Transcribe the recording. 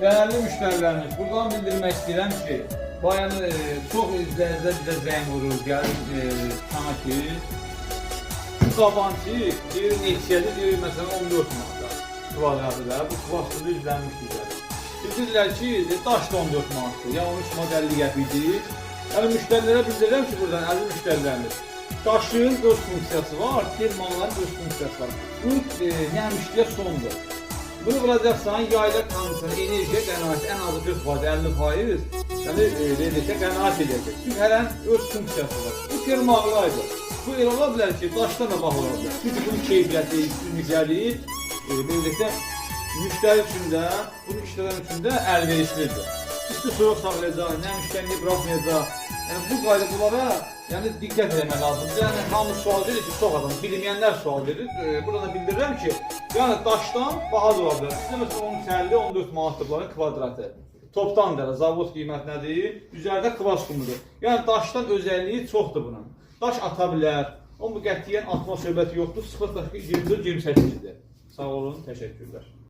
Değerli müşterilerimiz, buradan bildirmek istəyirəm ki, bayanı çox izləyicilər bizə zəng vurur, gəlir sana ki, bu qabancı deyir neçədir, deyir məsələn 14 manata kvadratıdır, bu kvastını izlənmişdir. Bildirlər ki, daş da 14 manatdır, ya 13 manat 50 qəpikdir. Yəni müştərilərə bildirirəm ki, buradan əziz müştərilərimiz, daşın öz funksiyası var, termalların öz funksiyası var. Bu nəmişliyə sondur. Bunu vuracaqsan, yayla tanısın, enerjiyə qənaət, ən azı 40%, 50%, yəni enerjiyə qənaət edəcək. Çünki hələn öz funksiyası var. Bu termağlaydır. Bu elə ola bilər ki, daşdan da bax ola bilər. Çünki bunun keyfiyyəti, üstünlükləri, beləliklə, müştəri üçün də, bunu işlədən üçün də əlverişlidir. İsti soyuq saxlayacaq, nə müştərini buraxmayacaq. Yəni bu qayda bunlara diqqət eləmək lazımdır. Yəni hamı sual verir ki, çox adam, bilməyənlər sual verir. Burada da bildirirəm ki, yəni daşdan baha da ola bilər. Sizə məsələn 13-14 manatdır bunların kvadratı. Topdan da zavod qiymət nədir? Üzərdə kvas kumudur. Yəni daşdan özəlliyi çoxdur bunun. Daş ata bilər. Onun bu qətiyyən atma söhbəti yoxdur. 0.24-28-dir. Sağ olun, təşəkkürlər.